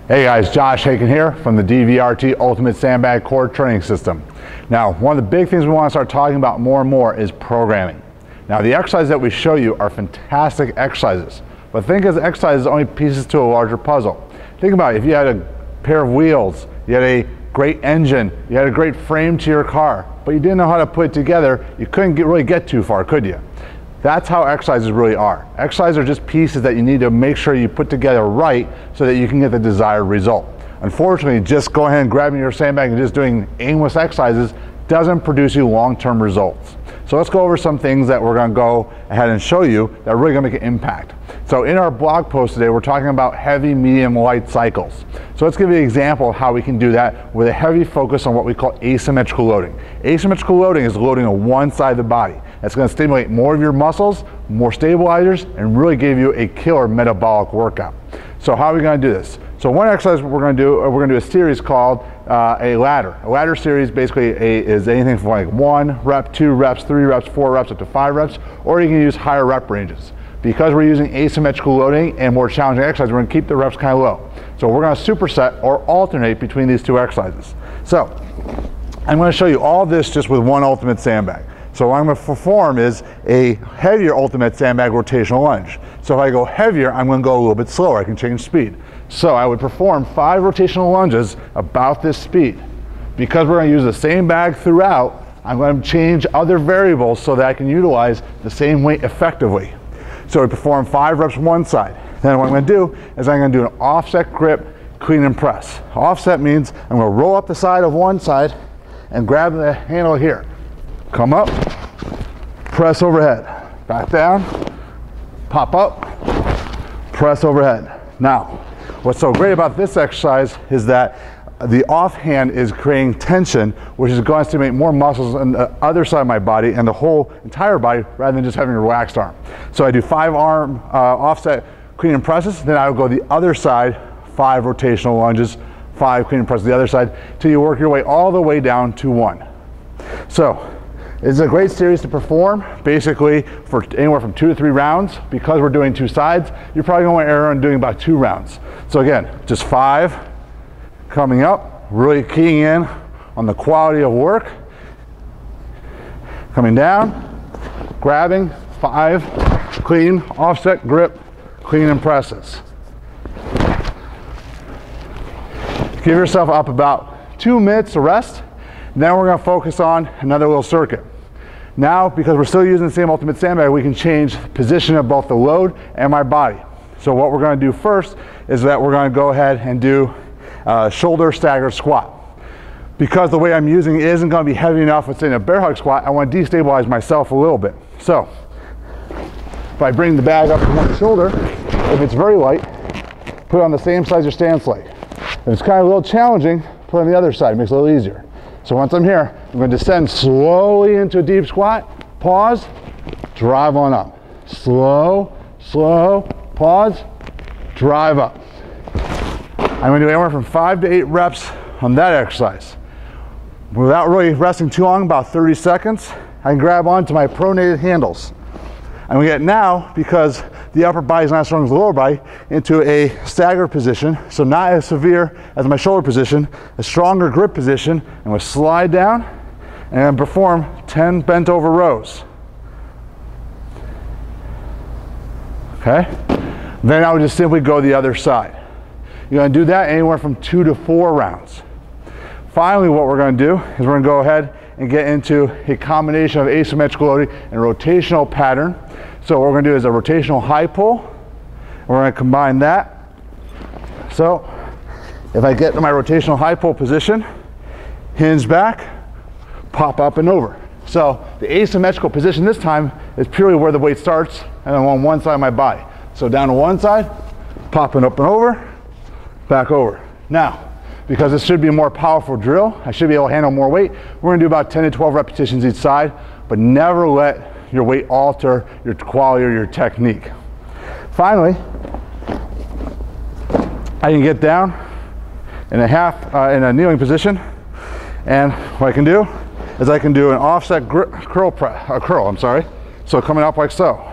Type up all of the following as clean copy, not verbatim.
Hey guys, Josh Henkin here from the DVRT Ultimate Sandbag Core Training System. Now, one of the big things we want to start talking about more and more is programming. Now, the exercises that we show you are fantastic exercises, but think of exercises as only pieces to a larger puzzle. Think about it, if you had a pair of wheels, you had a great engine, you had a great frame to your car, but you didn't know how to put it together, you couldn't really get too far, could you? That's how exercises really are. Exercises are just pieces that you need to make sure you put together right so that you can get the desired result. Unfortunately, just going ahead and grabbing your sandbag and just doing aimless exercises doesn't produce you long-term results. So let's go over some things that we're going to go ahead and show you that are really going to make an impact. So in our blog post today, we're talking about heavy, medium, light cycles. So let's give you an example of how we can do that with a heavy focus on what we call asymmetrical loading. Asymmetrical loading is loading on one side of the body. That's going to stimulate more of your muscles, more stabilizers, and really give you a killer metabolic workout. So how are we going to do this? So one exercise we're going to do a series called a ladder. A ladder series basically is anything from like 1 rep, 2 reps, 3 reps, 4 reps, up to 5 reps, or you can use higher rep ranges. Because we're using asymmetrical loading and more challenging exercises, we're going to keep the reps kind of low. So we're going to superset or alternate between these two exercises. So I'm going to show you all this just with one ultimate sandbag. So what I'm going to perform is a heavier ultimate sandbag rotational lunge. So if I go heavier, I'm going to go a little bit slower. I can change speed. So I would perform 5 rotational lunges about this speed. Because we're going to use the same bag throughout, I'm going to change other variables so that I can utilize the same weight effectively. So we perform 5 reps one side. Then what I'm going to do is I'm going to do an offset grip, clean and press. Offset means I'm going to roll up the side of one side and grab the handle here. Come up, press overhead, back down, pop up, press overhead. Now, what's so great about this exercise is that the offhand is creating tension, which is going to stimulate more muscles on the other side of my body and the whole entire body rather than just having a relaxed arm. So I do 5 arm offset clean and presses, then I will go the other side, 5 rotational lunges, 5 clean and presses the other side, till you work your way all the way down to 1. So, it's a great series to perform, basically for anywhere from 2 to 3 rounds. Because we're doing 2 sides, you're probably going to err on doing about 2 rounds. So again, just 5, coming up, really keying in on the quality of work. Coming down, grabbing, 5, clean, offset, grip, clean and presses. Give yourself up about 2 minutes to rest. Then we're going to focus on another little circuit. Now, because we're still using the same ultimate sandbag, we can change the position of both the load and my body. So what we're going to do first is that we're going to go ahead and do a shoulder staggered squat. Because the weight I'm using isn't going to be heavy enough within a bear hug squat, I want to destabilize myself a little bit. So if I bring the bag up to one shoulder, if it's very light, put it on the same side as your stance leg. If it's kind of a little challenging, put it on the other side, makes it a little easier. So once I'm here, I'm going to descend slowly into a deep squat, pause, drive on up. Slow, slow, pause, drive up. I'm going to do anywhere from 5 to 8 reps on that exercise. Without really resting too long, about 30 seconds, I can grab onto my pronated handles. I'm going to get now, because the upper body is not as strong as the lower body, into a staggered position, so not as severe as my shoulder position, a stronger grip position. I'm going to slide down and perform 10 bent over rows. Okay? Then I would just simply go the other side. You're going to do that anywhere from 2 to 4 rounds. Finally, what we're going to do is we're going to go ahead and get into a combination of asymmetrical loading and rotational pattern. So what we're going to do is a rotational high pull. We're going to combine that. So if I get to my rotational high pull position, hinge back, pop up and over. So the asymmetrical position this time is purely where the weight starts and I'm on one side of my body. So down to one side, popping up and over, back over. Now, because this should be a more powerful drill, I should be able to handle more weight, we're going to do about 10 to 12 repetitions each side, but never let your weight alter your quality or your technique. Finally, I can get down in a kneeling position, and what I can do is I can do an offset curl. So coming up like so.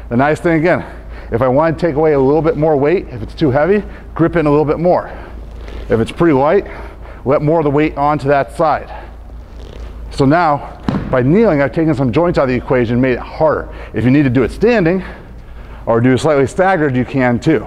The nice thing again, if I want to take away a little bit more weight, if it's too heavy, grip it in a little bit more. If it's pretty light, let more of the weight onto that side. So now, by kneeling, I've taken some joints out of the equation and made it harder. If you need to do it standing, or do slightly staggered, you can too.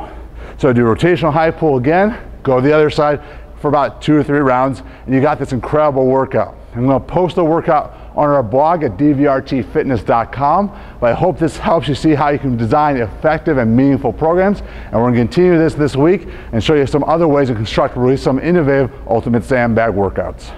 So do rotational high pull again, go to the other side for about 2 or 3 rounds, and you got this incredible workout. I'm going to post the workout on our blog at dvrtfitness.com, but I hope this helps you see how you can design effective and meaningful programs, and we're going to continue this week and show you some other ways to construct really some innovative ultimate sandbag workouts.